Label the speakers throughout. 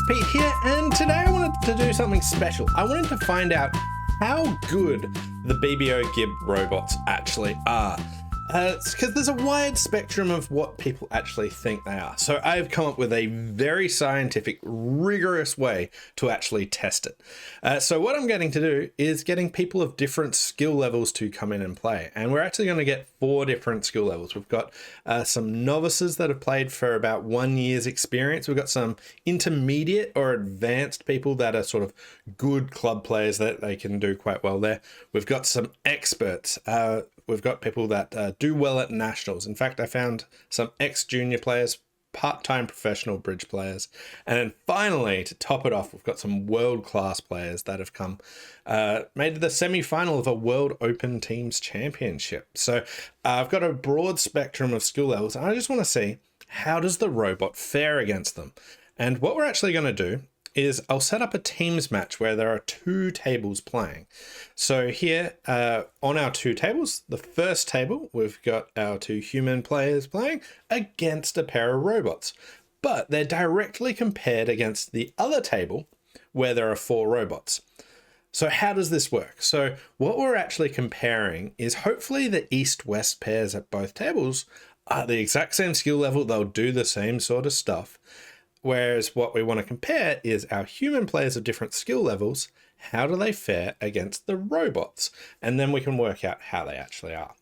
Speaker 1: Pete here, and today I wanted to do something special. I wanted to find out how good the BBO Gib robots actually are. Because there's a wide spectrum of what people actually think they are. So I've come up with a very scientific, rigorous way to actually test it. So what I'm getting to do is getting people of different skill levels to come in and play. And we're actually going to get 4 different skill levels. We've got some novices that have played for about 1 year's experience. We've got some intermediate or advanced people that are sort of good club players that they can do quite well there. We've got some experts. We've got people that do well at nationals. In fact, I found some ex-junior players, part-time professional bridge players. And then finally, to top it off, we've got some world-class players that have come, made the semi-final of a World Open Teams Championship. So I've got a broad spectrum of skill levels, and I just want to see, how does the robot fare against them? And what we're actually going to do is I'll set up a teams match where there are 2 tables playing. So here on our 2 tables, the first table, we've got our 2 human players playing against a pair of robots, but they're directly compared against the other table where there are 4 robots. So how does this work? So what we're actually comparing is hopefully the east-west pairs at both tables are the exact same skill level. They'll do the same sort of stuff. Whereas what we want to compare is our human players of different skill levels. How do they fare against the robots? And then we can work out how they actually are.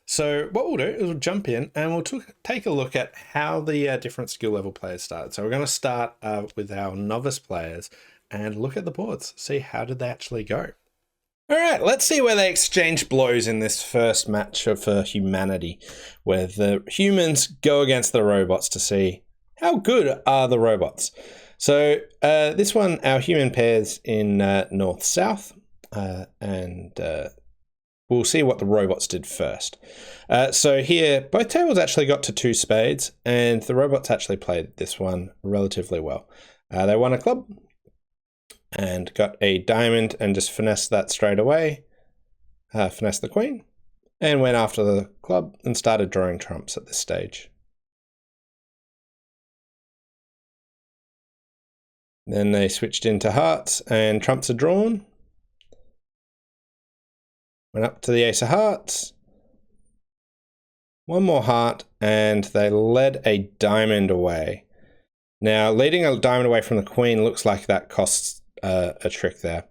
Speaker 1: So what we'll do is we'll jump in and we'll take a look at how the different skill level players started. So we're going to start with our novice players and look at the boards, see how did they actually go. All right, let's see where they exchange blows in this first match for humanity, where the humans go against the robots to see how good are the robots? So this one, our human pairs in north-south, and we'll see what the robots did first. So here, both tables actually got to 2 spades, and the robots actually played this one relatively well. They won a club and got a diamond and just finessed that straight away, finessed the queen, and went after the club and started drawing trumps at this stage. Then they switched into hearts and trumps are drawn. Went up to the ace of hearts. One more heart and they led a diamond away. Now leading a diamond away from the queen looks like that costs a trick there.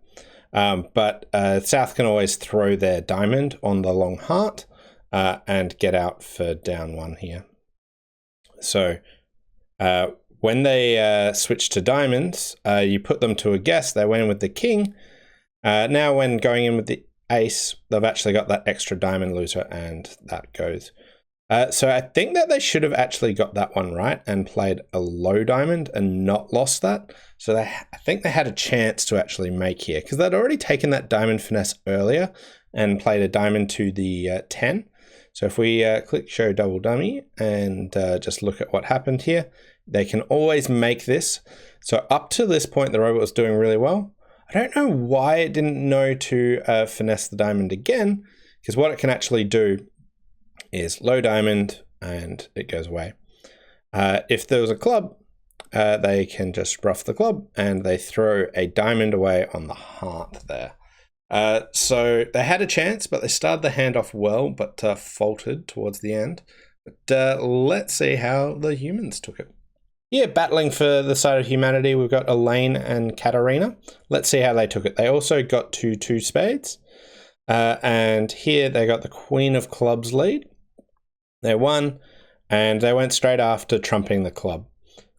Speaker 1: But South can always throw their diamond on the long heart and get out for down 1 here. So when they switch to diamonds, you put them to a guess. They went in with the king. Now when going in with the ace, they've actually got that extra diamond loser and that goes. So I think that they should have actually got that one right and played a low diamond and not lost that. So I think they had a chance to actually make here because they'd already taken that diamond finesse earlier and played a diamond to the 10. So if we click show double dummy and just look at what happened here, they can always make this. So up to this point, the robot was doing really well. I don't know why it didn't know to finesse the diamond again, because what it can actually do is low diamond and it goes away. If there was a club, they can just rough the club and they throw a diamond away on the heart there. So they had a chance, but they started the hand off well, but faltered towards the end. But let's see how the humans took it. Yeah, battling for the side of humanity, we've got Elaine and Katarina. Let's see how they took it. They also got to 2 spades. And here they got the Queen of Clubs lead. They won, and they went straight after trumping the club,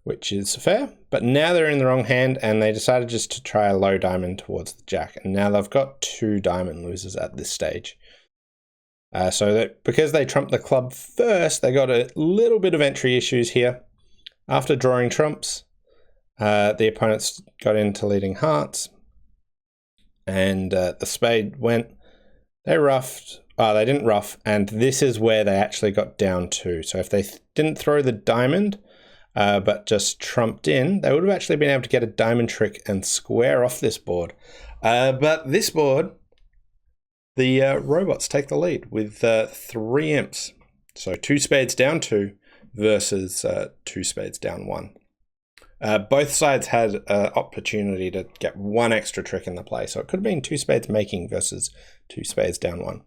Speaker 1: which is fair. But now they're in the wrong hand, and they decided just to try a low diamond towards the jack. And now they've got 2 diamond losers at this stage. So that because they trumped the club first, they got a little bit of entry issues here. After drawing trumps, the opponents got into leading hearts, and the spade went. They roughed. They didn't rough, and this is where they actually got down to. So if they didn't throw the diamond, but just trumped in, they would have actually been able to get a diamond trick and square off this board. But this board, the robots take the lead with 3 imps. So 2 spades down 2 versus 2 spades down 1. Both sides had an opportunity to get one extra trick in the play, so it could have been 2 spades making versus 2 spades down 1.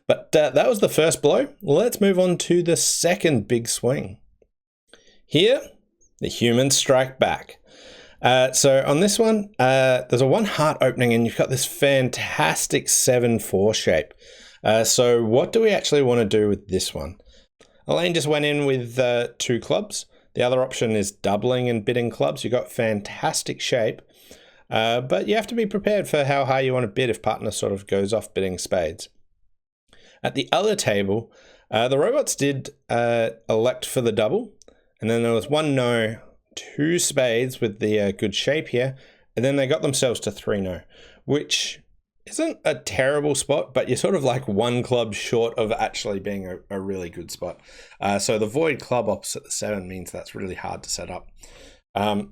Speaker 1: But that was the first blow. Let's move on to the second big swing. Here, the humans strike back. So on this one, there's a 1 heart opening, and you've got this fantastic 7-4 shape. So what do we actually want to do with this one? Elaine just went in with 2 clubs. The other option is doubling and bidding clubs. You've got fantastic shape, but you have to be prepared for how high you want to bid if partner sort of goes off bidding spades. At the other table, the robots did elect for the double, and then there was 1 no, 2 spades with the good shape here, and then they got themselves to 3 no, which isn't a terrible spot, but you're sort of like 1 club short of actually being a really good spot. So the void club opposite the 7 means that's really hard to set up.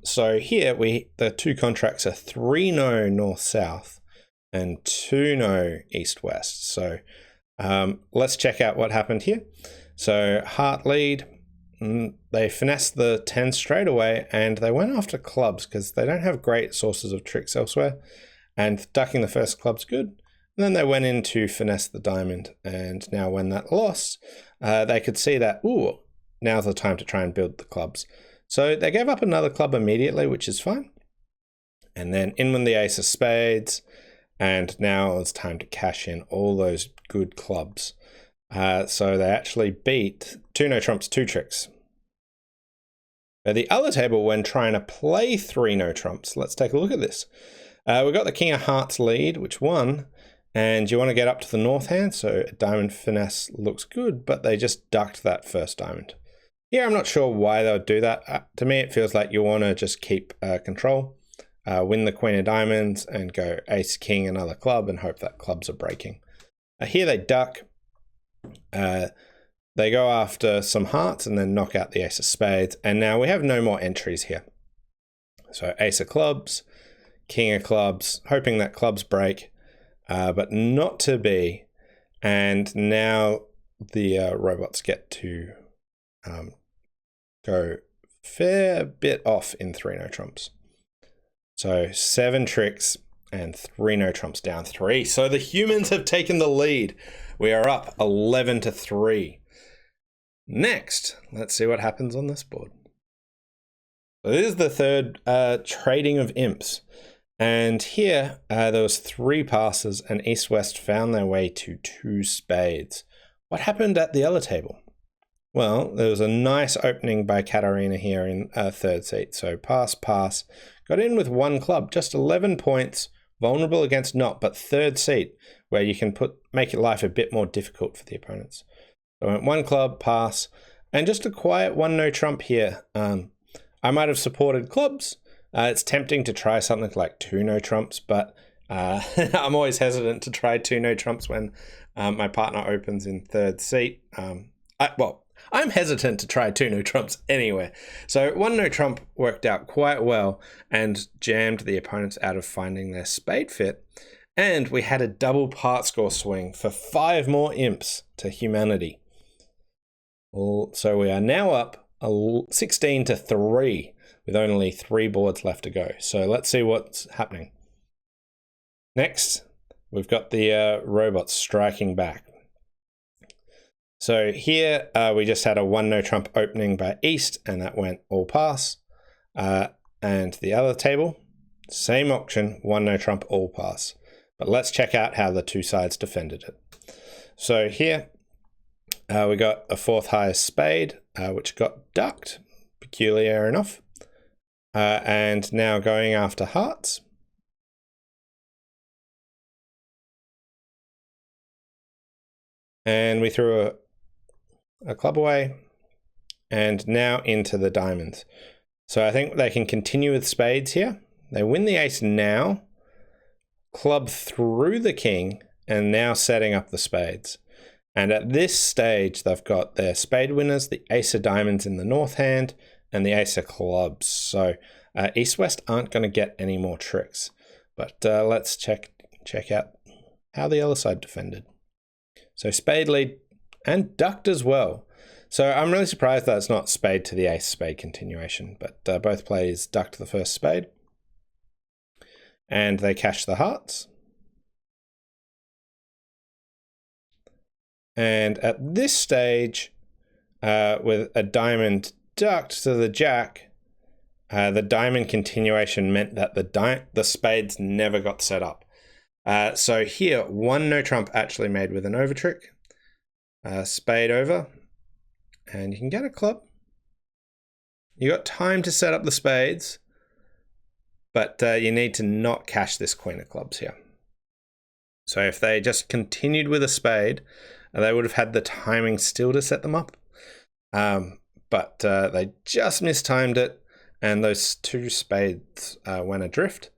Speaker 1: So here the 2 contracts are 3 no north-south and 2 no east-west. So let's check out what happened here. So heart lead, they finessed the 10 straight away, and they went after clubs because they don't have great sources of tricks elsewhere. And ducking the first club's good. And then they went in to finesse the diamond. And now when that lost, they could see that, ooh, now's the time to try and build the clubs. So they gave up another club immediately, which is fine. And then in with the ace of spades. And now it's time to cash in all those good clubs. So they actually beat 2 no trumps, 2 tricks. At the other table, when trying to play 3 no trumps, let's take a look at this. We've got the king of hearts lead, which won, and you want to get up to the north hand, so a diamond finesse looks good, but they just ducked that first diamond. Here, I'm not sure why they would do that. To me, it feels like you want to just keep control, win the queen of diamonds, and go ace, king, another club, and hope that clubs are breaking. Here they duck. They go after some hearts and then knock out the ace of spades, and now we have no more entries here. So ace of clubs, king of clubs, hoping that clubs break, but not to be. And now the robots get to go fair bit off in 3 no trumps. So 7 tricks and 3 no trumps down 3. So the humans have taken the lead. We are up 11-3. Next, let's see what happens on this board. So this is the third trading of imps. And here, there was 3 passes, and East-West found their way to 2 spades. What happened at the other table? Well, there was a nice opening by Katarina here in third seat. So pass, pass. Got in with 1 club, just 11 points, vulnerable against not, but third seat, where you can make your life a bit more difficult for the opponents. So I went 1 club, pass, and just a quiet 1 no trump here. I might have supported clubs. It's tempting to try something like 2 no trumps, but I'm always hesitant to try 2 no trumps when my partner opens in third seat. I'm hesitant to try 2 no trumps anyway. So 1 no trump worked out quite well and jammed the opponents out of finding their spade fit. And we had a double part score swing for 5 more imps to humanity. So we are now up 16-3 with only 3 boards left to go. So let's see what's happening. Next, we've got the robots striking back. So here we just had a 1 no trump opening by East, and that went all pass. And the other table, same auction, 1 no trump, all pass. But let's check out how the 2 sides defended it. So here we got a 4th highest spade, which got ducked, peculiar enough. And now going after hearts. And we threw a club away, and now into the diamonds. So I think they can continue with spades here. They win the ace now, club through the king, and now setting up the spades. And at this stage, they've got their spade winners, the ace of diamonds in the north hand, and the ace of clubs. So East-West aren't going to get any more tricks. But let's check out how the other side defended. So spade lead and ducked as well. So I'm really surprised that it's not spade to the ace spade continuation, but both players ducked the first spade. And they cash the hearts. And at this stage, with a diamond ducked to the jack, the diamond continuation meant that the spades never got set up. So here, one no trump actually made with an over trick. Spade over. And you can get a club. You got time to set up the spades, but you need to not cash this queen of clubs here. So if they just continued with a spade, they would have had the timing still to set them up. But they just mistimed it, and those two spades went adrift.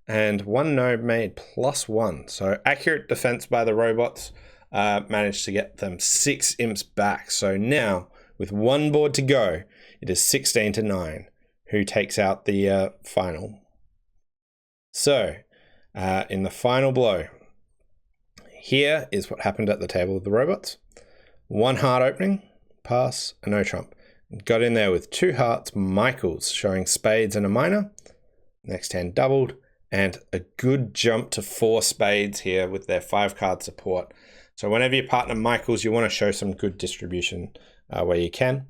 Speaker 1: And one no made +1. So accurate defense by the robots managed to get them 6 imps back. So now, with one board to go, it is 16-9, who takes out the final. So, in the final blow, here is what happened at the table of the robots. One heart opening, pass, a no trump. Got in there with 2 hearts, Michaels, showing spades and a minor. Next hand doubled, and a good jump to 4 spades here with their 5 card support. So whenever you partner Michaels, you want to show some good distribution where you can.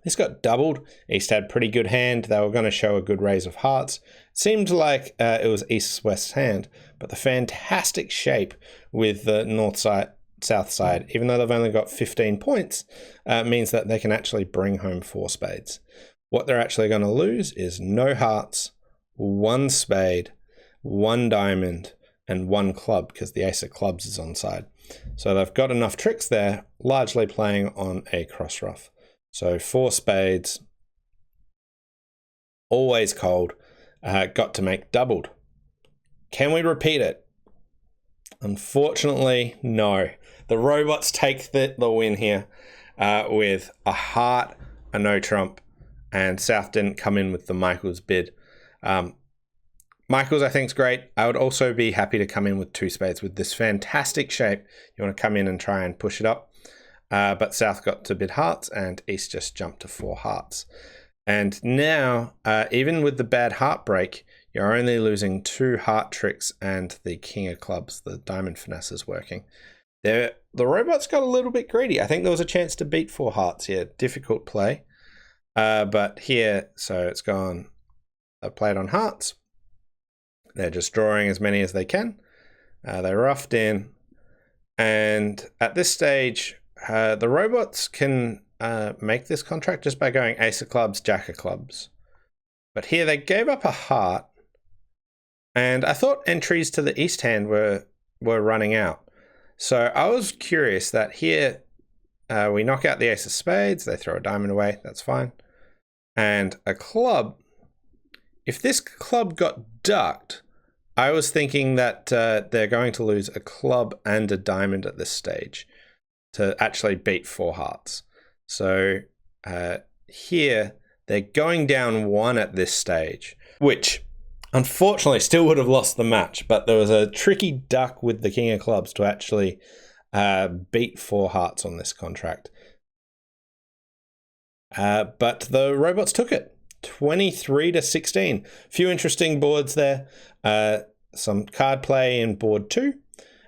Speaker 1: This got doubled. East had pretty good hand. They were going to show a good raise of hearts. Seemed like it was East-West hand, but the fantastic shape with the north side, south side, even though they've only got 15 points, means that they can actually bring home 4 spades. What they're actually going to lose is no hearts, 1 spade, 1 diamond, and 1 club, because the ace of clubs is on side. So they've got enough tricks there, largely playing on a cross ruff. So 4 spades, always cold, got to make doubled. Can we repeat it? Unfortunately, no. The robots take the win here with a heart, a no trump, and South didn't come in with the Michaels bid. Michaels, I think, is great. I would also be happy to come in with 2 spades with this fantastic shape. You want to come in and try and push it up. But South got to bid hearts, and East just jumped to 4 hearts. And now, even with the bad heartbreak, you're only losing 2 heart tricks and the king of clubs, the diamond finesse is working. The robots got a little bit greedy. I think there was a chance to beat 4 hearts here. Difficult play. But here, so it's gone. I played on hearts. They're just drawing as many as they can. They roughed in. And at this stage, the robots can make this contract just by going ace of clubs, jack of clubs. But here they gave up a heart. And I thought entries to the east hand were running out. So I was curious that here we knock out the ace of spades. They throw a diamond away. That's fine. And a club. If this club got ducked, I was thinking that they're going to lose a club and a diamond at this stage to actually beat 4 hearts. So here, they're going down 1 at this stage, which unfortunately still would have lost the match, but there was a tricky duck with the king of clubs to actually beat 4 hearts on this contract. But the robots took it. 23-16. Few interesting boards there. Some card play in board 2.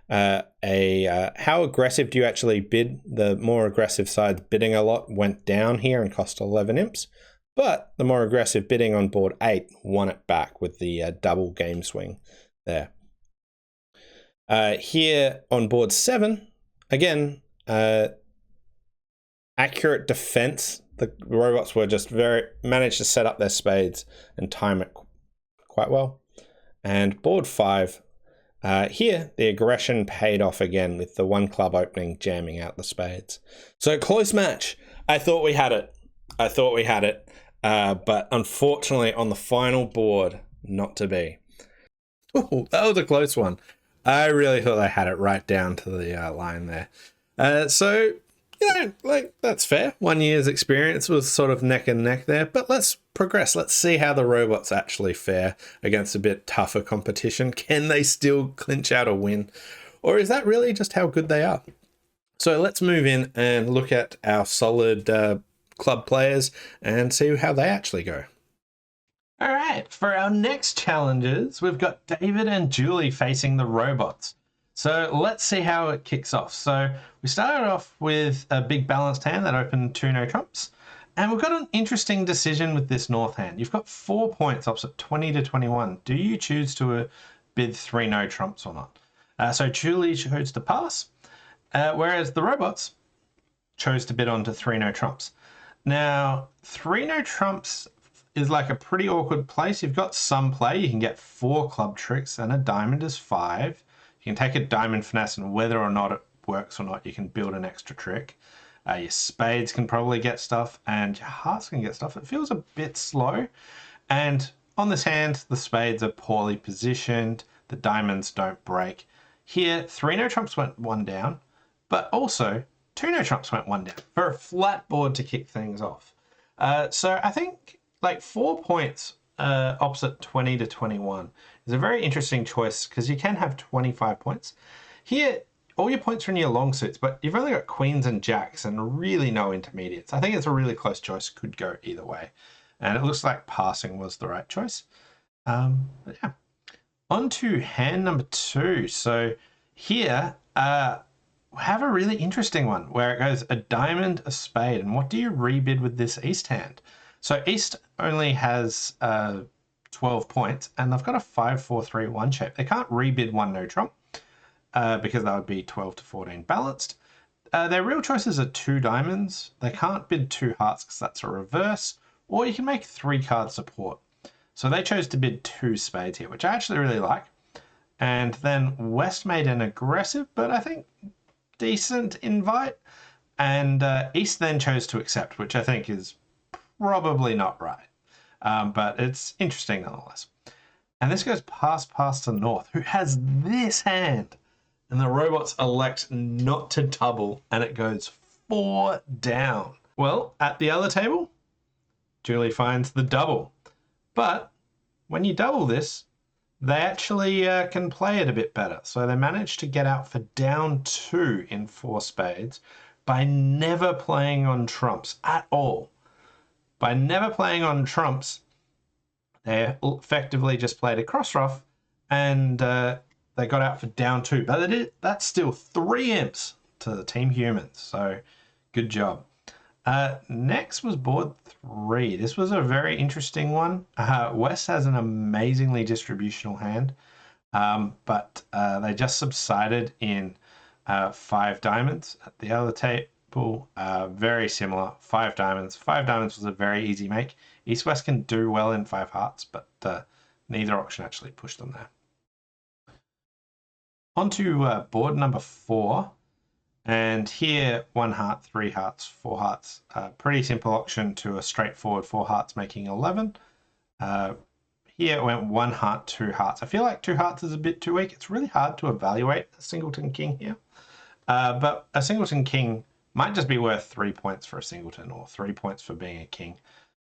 Speaker 1: How aggressive do you actually bid? The more aggressive side bidding a lot went down here and cost 11 imps. But the more aggressive bidding on board 8 won it back with the double game swing there. Here on board 7, again, accurate defense. The robots were just managed to set up their spades and time it quite well. And board 5, here the aggression paid off again with the 1 club opening jamming out the spades. So close match. I thought we had it. But unfortunately on the final board, not to be. Ooh, that was a close one. I really thought I had it right down to the line there. So, you know, like, that's fair. 1 year's experience was sort of neck and neck there, but let's progress. Let's see how the robots actually fare against a bit tougher competition. Can they still clinch out a win? Or is that really just how good they are? So let's move in and look at our solid club players and see how they actually go. All right, for our next challenges, we've got David and Julie facing the robots. So let's see how it kicks off. So we started off with a big balanced hand that opened 2 no trumps. And we've got an interesting decision with this north hand. You've got 4 points opposite 20 to 21. Do you choose to bid 3 no trumps or not? So Julie chose to pass, whereas the robots chose to bid on to 3 no trumps. Now, 3 no trumps is like a pretty awkward place. You've got some play. You can get 4 club tricks and a diamond is 5. You can take a diamond finesse, and whether or not it works or not, you can build an extra trick. Your spades can probably get stuff and your hearts can get stuff. It feels a bit slow. And on this hand, the spades are poorly positioned. The diamonds don't break. Here, 3 no trumps went 1 down, but also 2 no trumps went 1 down for a flat board to kick things off. So I think like 4 points opposite 20 to 21 is a very interesting choice because you can have 25 points. Here, all your points are in your long suits, but you've only got queens and jacks and really no intermediates. I think it's a really close choice, could go either way. And it looks like passing was the right choice. But yeah. On to hand number 2. So here, we have a really interesting one where it goes a diamond, a spade. And what do you rebid with this east hand? So east only has 12 points and they've got a 5-4-3-1 shape. They can't rebid 1 no trump because that would be 12 to 14 balanced. Their real choices are 2 diamonds. They can't bid 2 hearts because that's a reverse, or you can make 3 card support. So they chose to bid 2 spades here, which I actually really like. And then West made an aggressive, but I think decent invite. And East then chose to accept, which I think is probably not right. But it's interesting nonetheless. And this goes past to North, who has this hand. And the robots elect not to double, and it goes 4 down. Well, at the other table, Julie finds the double. But when you double this, they actually can play it a bit better. So they managed to get out for down 2 in 4 spades by never playing on trumps at all. By never playing on trumps, they effectively just played a cross ruff and they got out for down 2. But that's still 3 imps to the Team Humans. So good job. Next was board 3. This was a very interesting one. West has an amazingly distributional hand, but they just subsided in 5 diamonds. At the other table, very similar, 5 diamonds. 5 diamonds was a very easy make. East-West can do well in 5 hearts, but neither option actually pushed them there. On to board number 4. And here, 1 heart, 3 hearts, 4 hearts. Pretty simple auction to a straightforward 4 hearts making 11. Here it went 1 heart, 2 hearts. I feel like 2 hearts is a bit too weak. It's really hard to evaluate a singleton king here. But a singleton king might just be worth 3 points for a singleton or 3 points for being a king.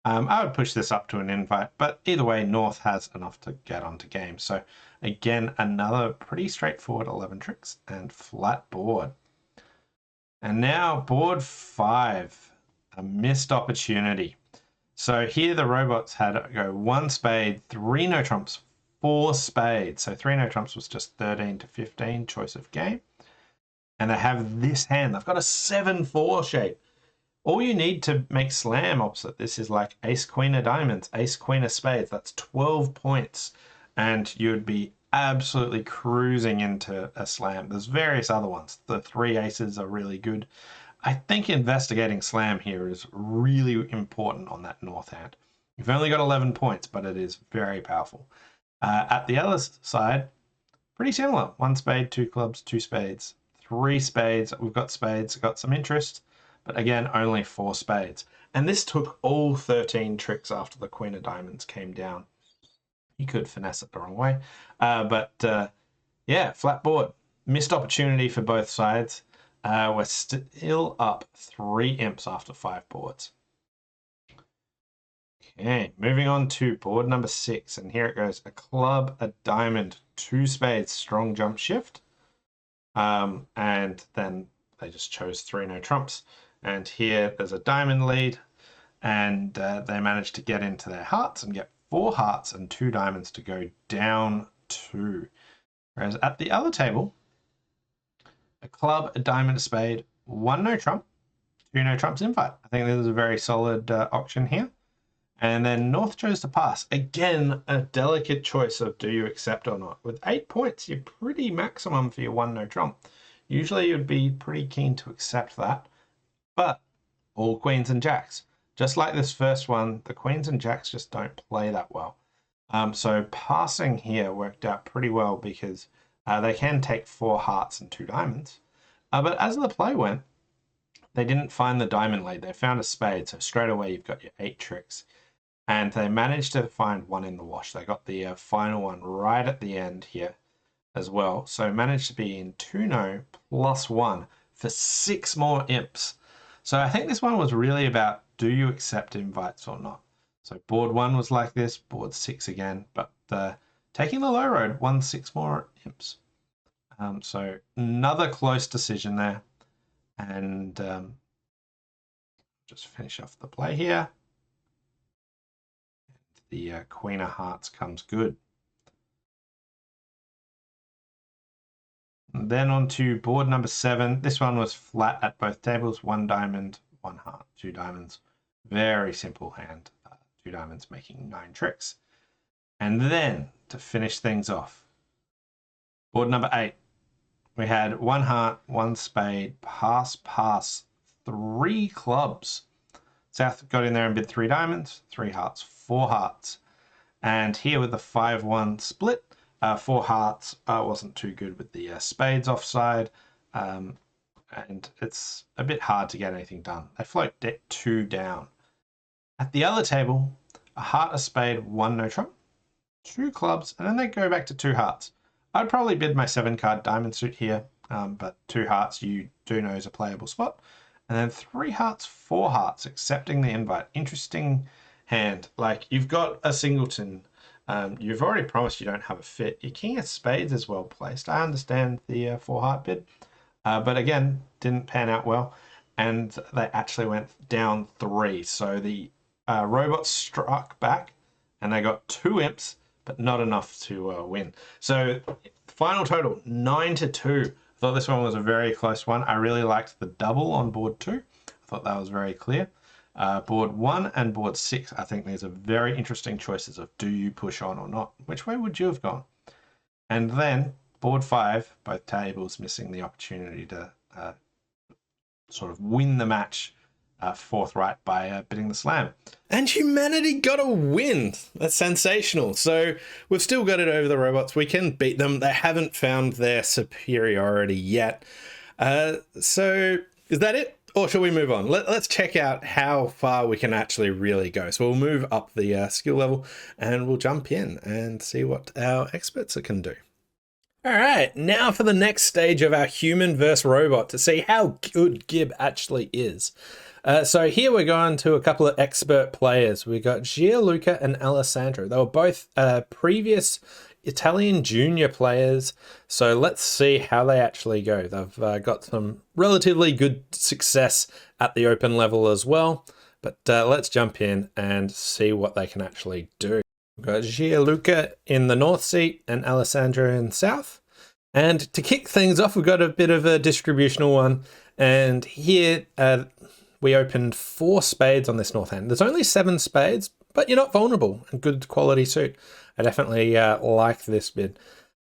Speaker 1: I would push this up to an invite, but either way, North has enough to get onto game. So again, another pretty straightforward 11 tricks and flat board. And now board 5, a missed opportunity. So here the robots had to go 1 spade, 3 no trumps, 4 spades. So 3 no trumps was just 13 to 15 choice of game. And they have this hand. They've got a 7-4 shape. All you need to make slam opposite this is like ace queen of diamonds, ace queen of spades. That's 12 points. And you'd be absolutely cruising into a slam. There's various other ones. The 3 aces are really good. I think investigating slam here is really important on that North hand. You've only got 11 points, but it is very powerful. At the other side, pretty similar. 1 spade, 2 clubs, 2 spades, 3 spades. We've got spades, got some interest, but again, only 4 spades. And this took all 13 tricks after the queen of diamonds came down. You could finesse it the wrong way. Yeah, flat board. Missed opportunity for both sides. We're still up 3 imps after 5 boards. Okay, moving on to board number 6. And here it goes. A club, a diamond, 2 spades, strong jump shift. And then they just chose 3 no trumps. And here there's a diamond lead, and they managed to get into their hearts and get 4 hearts and 2 diamonds to go down 2. Whereas at the other table, a club, a diamond, a spade, 1 no trump, 2 no trumps invite. I think this is a very solid auction here. And then North chose to pass. Again, a delicate choice of do you accept or not. With 8 points, you're pretty maximum for your 1 no trump. Usually you'd be pretty keen to accept that, but all queens and jacks. Just like this first one, the queens and jacks just don't play that well. So passing here worked out pretty well because they can take 4 hearts and 2 diamonds. But as the play went, they didn't find the diamond lead. They found a spade. So straight away, you've got your 8 tricks. And they managed to find 1 in the wash. They got the final one right at the end here as well. So managed to be in 2 no plus 1 for 6 more imps. So I think this one was really about, do you accept invites or not? So board 1 was like this, board 6 again, but taking the low road won 6 more imps. So another close decision there. And just finish off the play here. The Queen of Hearts comes good. And then on to board number 7. This one was flat at both tables. 1 diamond, 1 heart, 2 diamonds. Very simple hand. 2 diamonds making 9 tricks. And then to finish things off, board number 8. We had 1 heart, 1 spade, pass, pass, 3 clubs. South got in there and bid 3 diamonds, 3 hearts, 4 hearts. And here with the 5-1 split, 4 hearts wasn't too good with the spades offside. And it's a bit hard to get anything done. They float 2 down. At the other table, a heart, a spade, 1 no trump, 2 clubs, and then they go back to 2 hearts. I'd probably bid my 7-card diamond suit here, but 2 hearts you do know is a playable spot. And then 3 hearts, 4 hearts, accepting the invite. Interesting hand. Like, you've got a singleton. You've already promised you don't have a fit. Your king of spades is well placed. I understand the 4 heart bid, but again, didn't pan out well. And they actually went down 3. So the robots struck back and they got 2 imps, but not enough to win. So final total, 9-2. I thought this one was a very close one. I really liked the double on board 2. I thought that was very clear. Board 1 and board 6, I think these are very interesting choices of do you push on or not? Which way would you have gone? And then board 5, both tables missing the opportunity to sort of win the match forthright by bidding the slam.
Speaker 2: And humanity got a win. That's sensational. So we've still got it over the robots. We can beat them. They haven't found their superiority yet. So is that it? Or shall we move on? Let's check out how far we can actually really go. So we'll move up the skill level and we'll jump in and see what our experts can do. All right, now for the next stage of our human versus robot to see how good Gib actually is. So here we're going to a couple of expert players. We got Gianluca and Alessandro. They were both previous Italian junior players. So let's see how they actually go. They've got some relatively good success at the open level as well. But let's jump in and see what they can actually do. We've got Gianluca in the north seat and Alessandro in south. And to kick things off, we've got a bit of a distributional one. And here we opened 4 spades on this north hand. There's only 7 spades, but you're not vulnerable. A good quality suit. I definitely like this bid.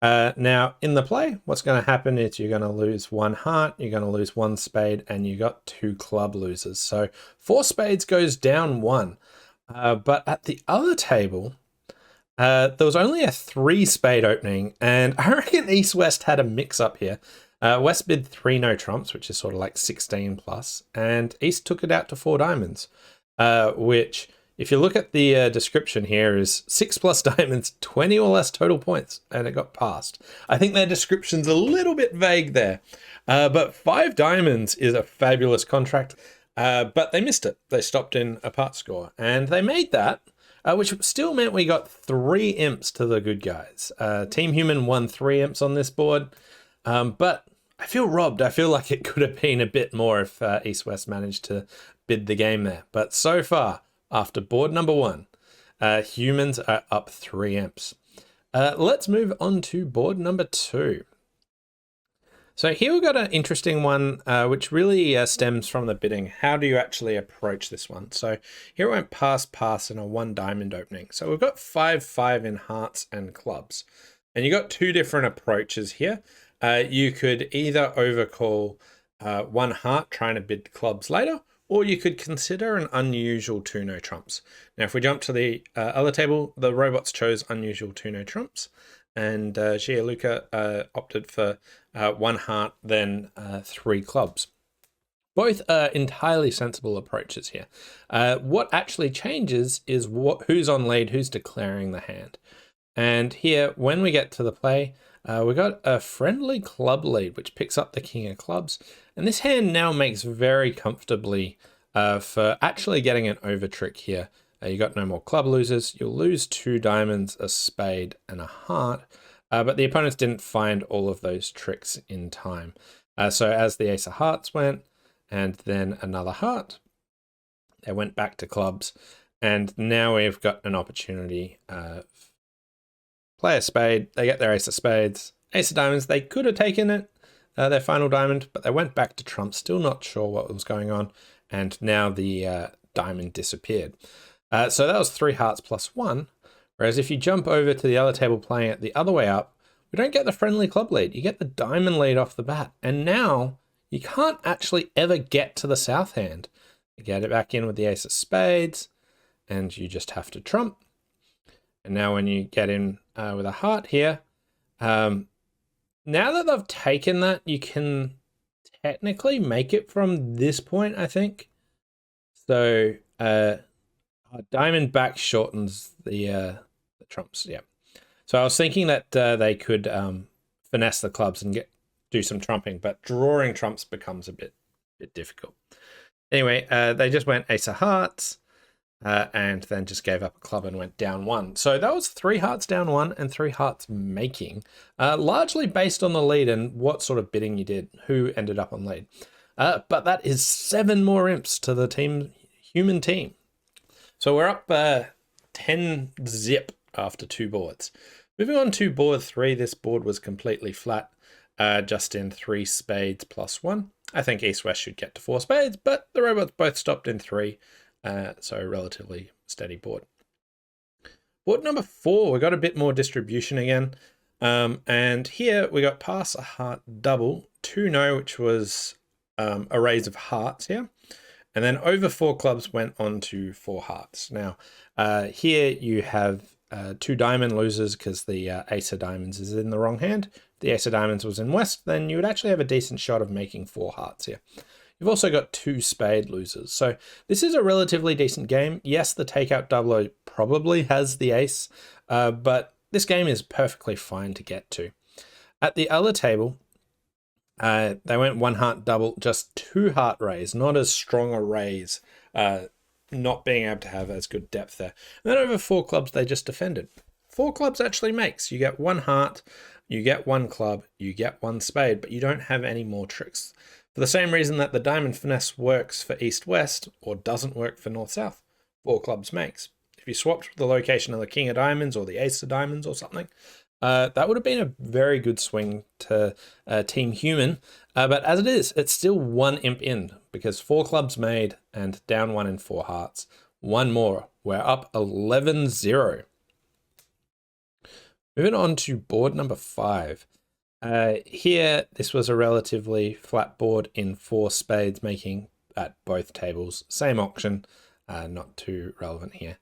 Speaker 2: Now, in the play, what's going to happen is you're going to lose 1 heart, you're going to lose 1 spade, and you got 2 club losers. So 4 spades goes down 1. But at the other table, there was only a 3 spade opening, and I reckon East-West had a mix-up here. West bid 3 no trumps, which is sort of like 16 plus, and East took it out to 4 diamonds, which, if you look at the description here, is 6 plus diamonds, 20 or less total points, and it got passed. I think their description's a little bit vague there, but 5 diamonds is a fabulous contract, but they missed it. They stopped in a part score, and they made that, which still meant we got 3 imps to the good guys. Team Human won 3 imps on this board, but
Speaker 1: I feel robbed. I feel like it could have been a bit more if East-West managed to bid the game there. But so far, after board number 1, humans are up 3 imps. Let's move on to board number 2. So here we've got an interesting one, which really stems from the bidding. How do you actually approach this one? So here it went pass in a 1 diamond opening. So we've got 5-5 in hearts and clubs. And you got 2 different approaches here. You could either overcall 1 heart trying to bid clubs later, or you could consider an unusual 2 no trumps. Now, if we jump to the other table, the robots chose unusual 2 no trumps, and Gianluca opted for 1 heart, then 3 clubs. Both are entirely sensible approaches here. What actually changes is who's on lead, who's declaring the hand. And here, when we get to the play, we got a friendly club lead, which picks up the king of clubs. And this hand now makes very comfortably for actually getting an over trick here. You got no more club losers. You'll lose 2 diamonds, a spade, and a heart. But the opponents didn't find all of those tricks in time. So as the ace of hearts went, and then another heart, they went back to clubs. And now we've got an opportunity. Play a spade, they get their ace of spades. Ace of diamonds, they could have taken it, their final diamond, but they went back to trumps, still not sure what was going on. And now the diamond disappeared. So that was 3 hearts plus 1. Whereas if you jump over to the other table playing it the other way up, we don't get the friendly club lead. You get the diamond lead off the bat. And now you can't actually ever get to the south hand. You get it back in with the ace of spades, and you just have to trump. And now when you get in with a heart here, now that they've taken that, you can technically make it from this point, I think. So diamond back shortens the trumps, yeah. So I was thinking that they could finesse the clubs and do some trumping, but drawing trumps becomes a bit difficult. Anyway, they just went ace of hearts. And then just gave up a club and went down 1. So that was 3 hearts down 1 and 3 hearts making, largely based on the lead and what sort of bidding you did, who ended up on lead. But that is 7 more imps to the human team. So we're up 10 zip after 2 boards. Moving on to board 3, this board was completely flat, just in 3 spades plus 1. I think East-West should get to 4 spades, but the robots both stopped in 3. So relatively steady board. Board number 4, we got a bit more distribution again. And here we got pass a heart double, 2 no, which was a raise of hearts here. And then over 4 clubs went on to 4 hearts. Now, here you have 2 diamond losers because the ace of diamonds is in the wrong hand. If the ace of diamonds was in west, then you would actually have a decent shot of making 4 hearts here. You've also got 2 spade losers. So this is a relatively decent game. Yes, the takeout double probably has the ace, but this game is perfectly fine to get to. At the other table, they went 1 heart double, just 2 heart raise, not as strong a raise, not being able to have as good depth there. And then over 4 clubs, they just defended. 4 clubs actually makes. You get 1 heart, you get 1 club, you get 1 spade, but you don't have any more tricks. For the same reason that the diamond finesse works for east-west or doesn't work for north-south, 4 clubs makes. If you swapped the location of the king of diamonds or the ace of diamonds or something, that would have been a very good swing to Team Human. But as it is, it's still 1 imp in because 4 clubs made and down 1 in 4 hearts. 1 more. We're up 11-0. Moving on to board number 5. Here, this was a relatively flat board in 4 spades making at both tables. Same auction, not too relevant here.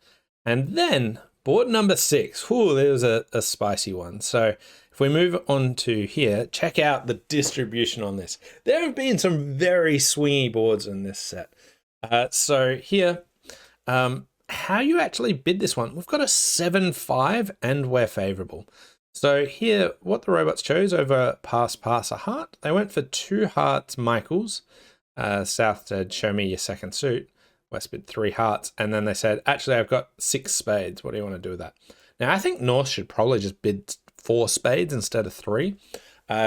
Speaker 1: And then board number 6. Whew, there was a spicy one. So if we move on to here, check out the distribution on this. There have been some very swingy boards in this set. So here, how you actually bid this one, we've got a 7-5 and we're favorable. So here, what the robots chose over pass a heart, they went for 2 hearts Michaels. South said, show me your second suit. West bid 3 hearts. And then they said, actually, I've got 6 spades. What do you want to do with that? Now, I think North should probably just bid 4 spades instead of 3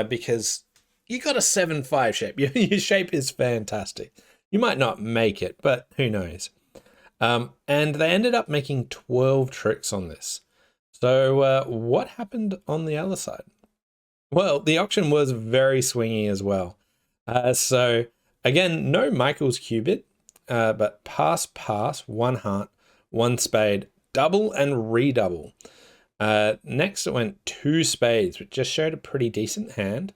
Speaker 1: because
Speaker 2: you got a 7-5 shape. Your shape is fantastic. You might not make it, but who knows? And they ended up making 12 tricks on this. So what happened on the other side? Well, the auction was very swingy as well. So again, no Michael's Cubit, but pass, one heart, one spade, double and redouble. Next it went 2 spades, which just showed a pretty decent hand.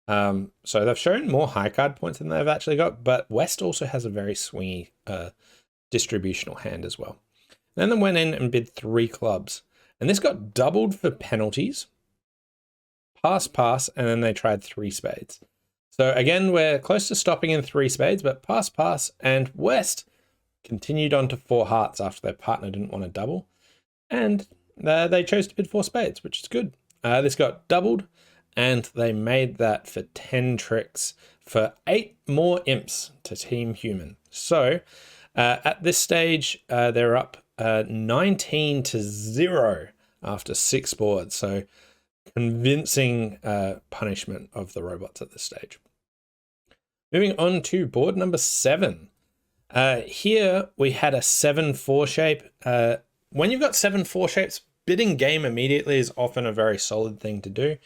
Speaker 2: So they've shown more high card points than they've actually got, but West also has a very swingy distributional hand as well. Then they went in and bid 3 clubs, and this got doubled for penalties. Pass, and then they tried 3 spades. So again, we're close to stopping in 3 spades, but pass, and West continued on to 4 hearts after their partner didn't want to double, and they chose to bid 4 spades, which is good. This got doubled, and they made that for 10 tricks for 8 more imps to Team Human. So at this stage, they're up 19-0 after 6 boards. So convincing punishment of the robots at this stage. Moving on to board number 7. Here we had a 7-4 shape. When you've got 7-4 shapes, bidding game immediately is often a very solid thing to do.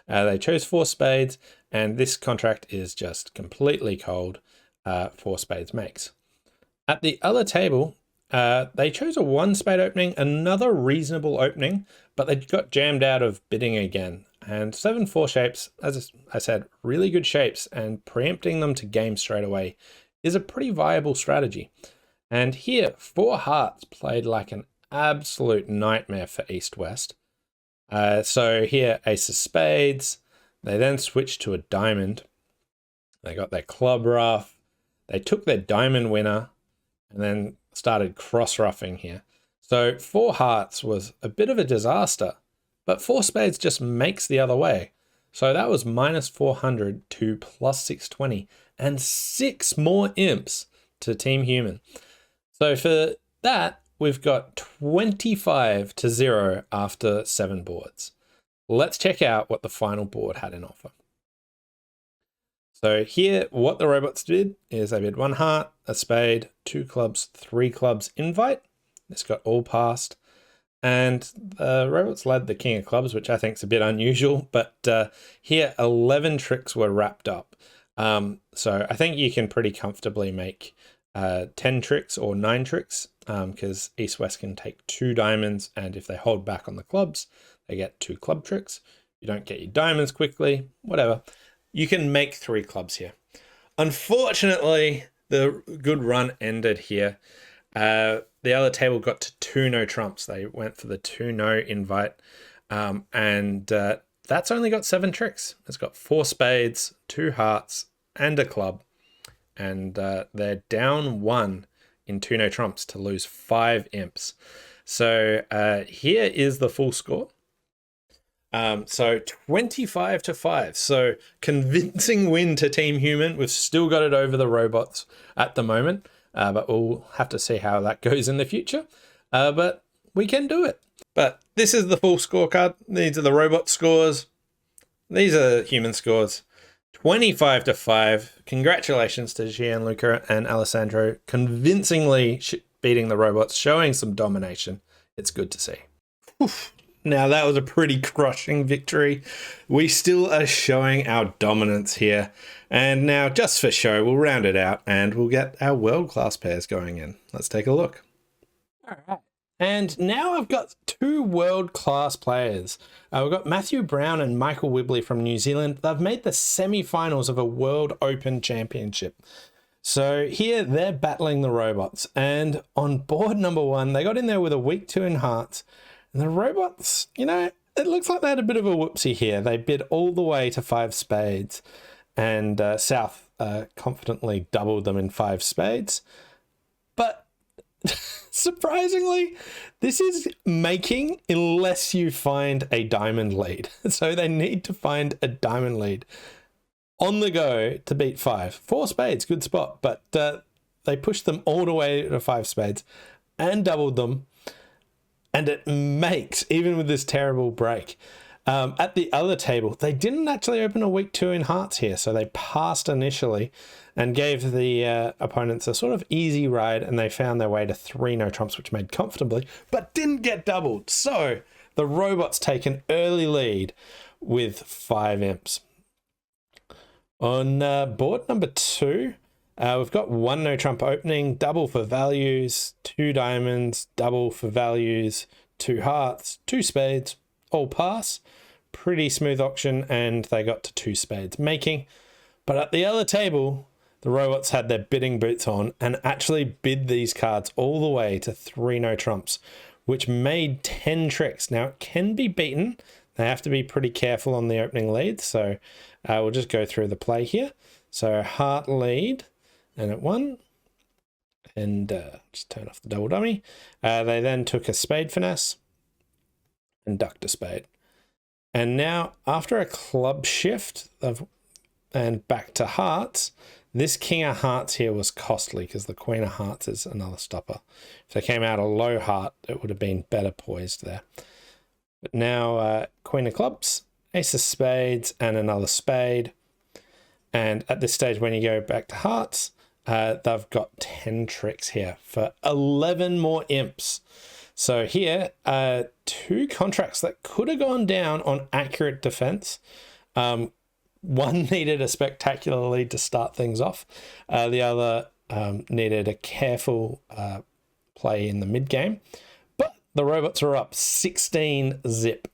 Speaker 2: They chose 4 spades, and this contract is just completely cold. 4 spades makes. At the other table, they chose a 1 spade opening, another reasonable opening, but they got jammed out of bidding again. And 7-4 shapes, as I said, really good shapes, and preempting them to game straight away is a pretty viable strategy. And here, 4 hearts played like an absolute nightmare for East-West. So here, ace of spades. They then switched to a diamond. They got their club rough. They took their diamond winner and then started cross-ruffing here. So 4 hearts was a bit of a disaster, but 4 spades just makes the other way. So that was minus 400 to plus 620 and 6 more imps to Team Human. So for that, we've got 25-0 after 7 boards. Let's check out what the final board had in offer. So here, what the robots did is they bid 1 heart, a spade, 2 clubs, 3 clubs, invite. This got all passed. And the robots led the king of clubs, which I think is a bit unusual, but here 11 tricks were wrapped up. So I think you can pretty comfortably make 10 tricks or 9 tricks, because East-West can take 2 diamonds, and if they hold back on the clubs, they get 2 club tricks. You don't get your diamonds quickly, whatever. You can make 3 clubs here. Unfortunately, the good run ended here. The other table got to 2 no trumps. They went for the 2 no invite, and that's only got 7 tricks. It's got 4 spades, 2 hearts, and a club, and they're down 1 in 2 no trumps to lose 5 imps. So here is the full score. So 25-5. So convincing win to Team Human. We've still got it over the robots at the moment, but we'll have to see how that goes in the future. But we can do it. But this is the full scorecard. These are the robot scores. These are human scores. 25-5. Congratulations to Gianluca and Alessandro, convincingly beating the robots, showing some domination. It's good to see. Oof. Now, that was a pretty crushing victory. We still are showing our dominance here. And now, just for show, we'll round it out and we'll get our world-class pairs going in. Let's take a look. All right. And now I've got 2 world-class players. We've got Matthew Brown and Michael Whibley from New Zealand. They've made the semi-finals of a World Open Championship. So here they're battling the robots. And on board number 1, they got in there with a weak 2 in hearts. And the robots, you know, it looks like they had a bit of a whoopsie here. They bid all the way to 5 spades. And South confidently doubled them in 5 spades. But surprisingly, this is making unless you find a diamond lead. So they need to find a diamond lead on the go to beat 5. 4 spades, good spot. But they pushed them all the way to 5 spades and doubled them. And it makes, even with this terrible break. At the other table, they didn't actually open a weak 2 in hearts here, so they passed initially and gave the opponents a sort of easy ride, and they found their way to 3 no trumps, which made comfortably, but didn't get doubled. So the robots take an early lead with 5 imps. On board number 2, we've got 1 no trump opening, double for values, 2 diamonds, double for values, 2 hearts, 2 spades, all pass. Pretty smooth auction, and they got to 2 spades making. But at the other table, the robots had their bidding boots on and actually bid these cards all the way to 3 no trumps, which made 10 tricks. Now, it can be beaten. They have to be pretty careful on the opening lead, so we'll just go through the play here. So heart lead, and it won. And just turn off the double dummy. They then took a spade finesse and ducked a spade. And now, after a club shift and back to hearts, this king of hearts here was costly because the queen of hearts is another stopper. If they came out a low heart, it would have been better poised there. But now, queen of clubs, ace of spades, and another spade. And at this stage, when you go back to hearts, they've got 10 tricks here for 11 more imps. So here, 2 contracts that could have gone down on accurate defense. One needed a spectacular lead to start things off. The other needed a careful play in the mid game. But the robots are up 16 zip.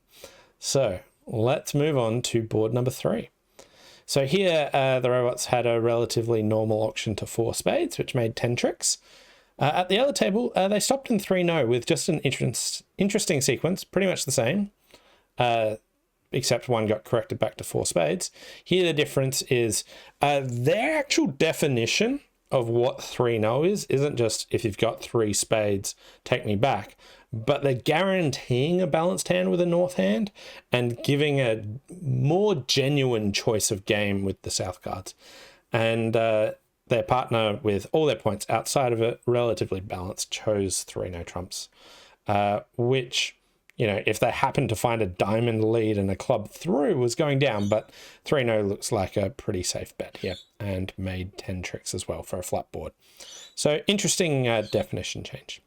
Speaker 2: So let's move on to board number 3. So here, the robots had a relatively normal auction to 4 spades, which made 10 tricks. At the other table, they stopped in 3 no with just an interesting sequence, pretty much the same, except one got corrected back to 4 spades. Here the difference is their actual definition of what 3 no isn't just if you've got 3 spades, take me back, but they're guaranteeing a balanced hand with a north hand and giving a more genuine choice of game with the south cards. And their partner, with all their points outside of it, relatively balanced, chose 3 no trumps, which, you know, if they happened to find a diamond lead and a club through, was going down, but 3 no looks like a pretty safe bet here and made 10 tricks as well for a flat board. So interesting definition change.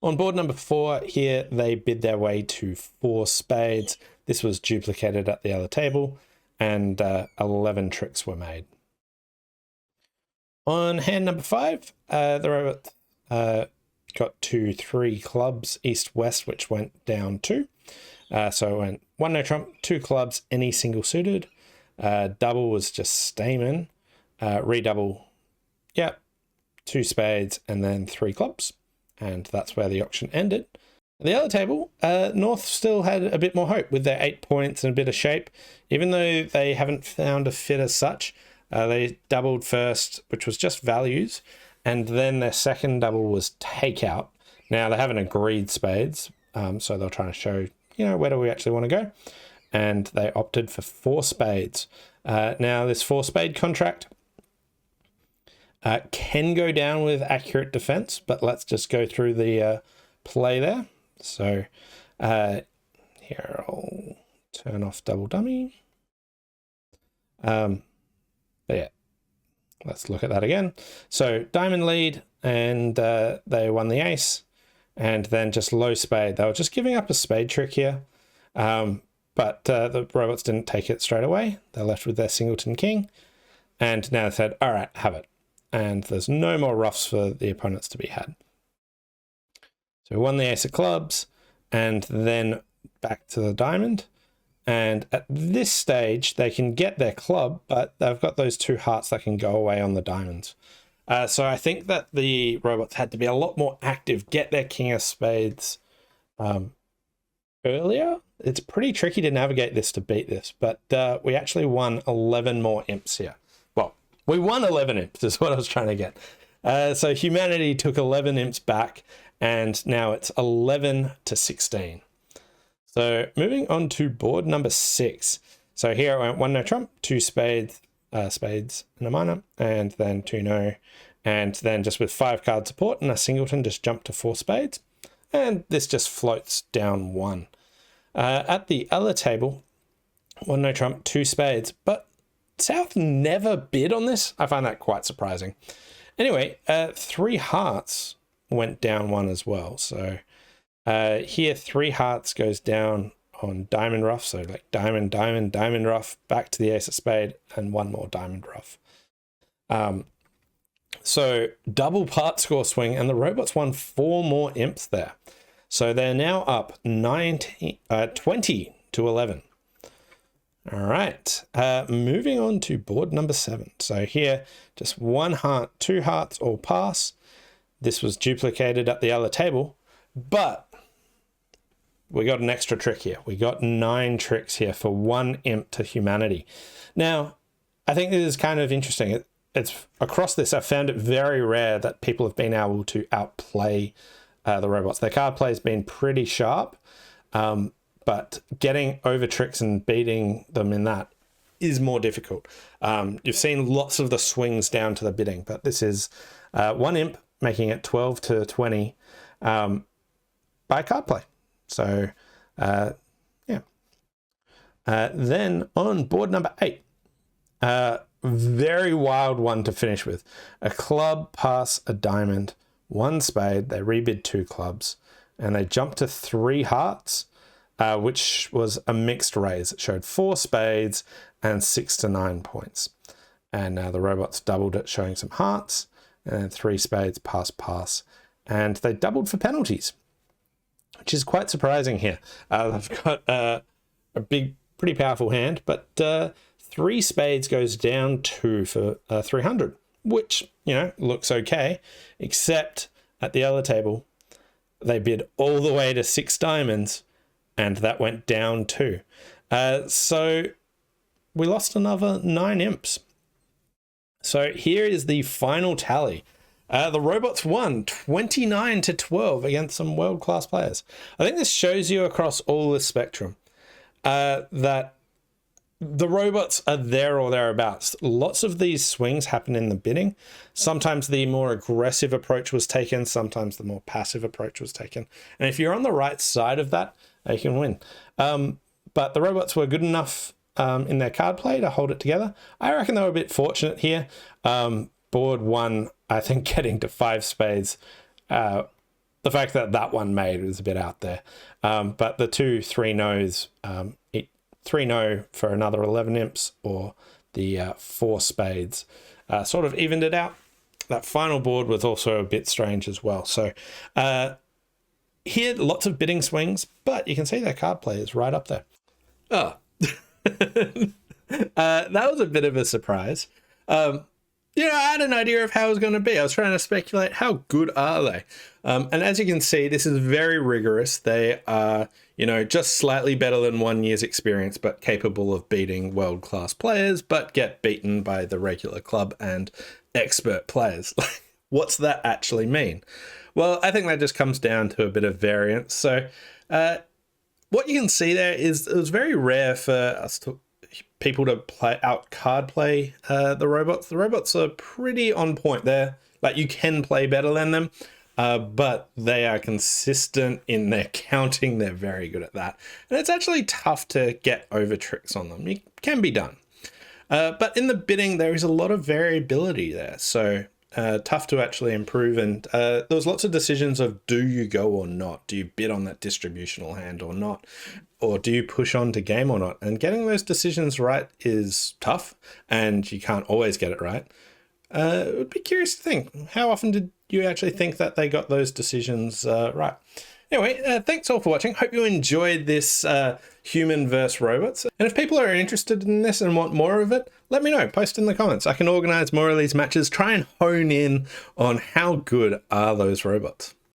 Speaker 2: On board number 4 here, they bid their way to 4 spades. This was duplicated at the other table, and 11 tricks were made. On hand number 5, the robot got 2 3 clubs east-west, which went down 2. So it went 1 no trump, 2 clubs, any single suited. Double was just stamen. Redouble, yeah, 2 spades, and then 3 clubs. And that's where the auction ended. The other table, North still had a bit more hope with their 8 points and a bit of shape. Even though they haven't found a fit as such, they doubled first, which was just values, and then their second double was takeout. Now, they haven't agreed spades, so they're trying to show, you know, where do we actually want to go? And they opted for 4 spades. Now, this 4 spade contract can go down with accurate defense, but let's just go through the play there. So here, I'll turn off double dummy. But yeah, let's look at that again. So diamond lead, and they won the ace, and then just low spade. They were just giving up a spade trick here, but the robots didn't take it straight away. They're left with their singleton king, and now they said, all right, have it. And there's no more roughs for the opponents to be had. So we won the ace of clubs, and then back to the diamond. And at this stage, they can get their club, but they've got those 2 hearts that can go away on the diamonds. So I think that the robots had to be a lot more active, get their king of spades earlier. It's pretty tricky to navigate this to beat this, but we actually won 11 more imps here. Well, we won 11 imps is what I was trying to get. So humanity took 11 imps back, and now it's 11 to 16. So moving on to board number 6. So here I went 1 no trump, 2 spades and a minor, and then 2 no, and then just with 5 card support and a singleton, just jumped to 4 spades, and this just floats down 1. At the other table, 1 no trump, 2 spades, but South never bid on this. I find that quite surprising. Anyway, 3 hearts went down 1 as well. So here 3 hearts goes down on diamond ruff. So like diamond, diamond, diamond ruff, back to the ace of spade, and 1 more diamond ruff. So double part score swing, and the robots won 4 more imps there. So they're now up 20 to 11. All right, moving on to board number 7. So here, just 1 heart, 2 hearts, all pass. This was duplicated at the other table, but we got an extra trick here. We got 9 tricks here for 1 imp to humanity. Now, I think this is kind of interesting. It's across this, I've found it very rare that people have been able to outplay the robots. Their card play has been pretty sharp, but getting over tricks and beating them in that is more difficult. You've seen lots of the swings down to the bidding, but this is 1 imp making it 12 to 20 by card play. So, yeah. Then on board number 8, very wild one to finish with. A club, pass, a diamond, 1 spade. They rebid 2 clubs, and they jumped to 3 hearts, which was a mixed raise. It showed 4 spades and 6 to 9 points. And now the robots doubled it, showing some hearts, and 3 spades, pass, pass. And they doubled for penalties, which is quite surprising here. They've got a big, pretty powerful hand, but 3 spades goes down 2 for 300, which, you know, looks okay, except at the other table, they bid all the way to 6 diamonds, and that went down 2. So we lost another 9 imps. So here is the final tally. The robots won 29 to 12 against some world-class players. I think this shows you across all the spectrum that the robots are there or thereabouts. Lots of these swings happen in the bidding. Sometimes the more aggressive approach was taken. Sometimes the more passive approach was taken. And if you're on the right side of that, you can win. But the robots were good enough in their card play to hold it together. I reckon they were a bit fortunate here. Board 1, I think, getting to 5 spades. The fact that that one made was a bit out there. But the 2 3 no's, 3 no for another 11 imps, or the 4 spades, sort of evened it out. That final board was also a bit strange as well. So here, lots of bidding swings, but you can see their card play is right up there. Oh, that was a bit of a surprise. You know, I had an idea of how it was going to be. I was trying to speculate, how good are they? And as you can see, this is very rigorous. They are, you know, just slightly better than 1 year's experience, but capable of beating world-class players, but get beaten by the regular club and expert players. What's that actually mean? Well, I think that just comes down to a bit of variance. So what you can see there is it was very rare for people to card play the robots. The robots are pretty on point. They're like, you can play better than them, but they are consistent in their counting. They're very good at that. And it's actually tough to get over tricks on them. It can be done. But in the bidding, there is a lot of variability there. So tough to actually improve. And there was lots of decisions of, do you go or not? Do you bid on that distributional hand or not? Or do you push on to game or not? And getting those decisions right is tough, and you can't always get it right. It would be curious to think, how often did you actually think that they got those decisions right? Anyway, thanks all for watching. Hope you enjoyed this human versus robots. And if people are interested in this and want more of it, let me know. Post in the comments. I can organize more of these matches, try and hone in on how good are those robots.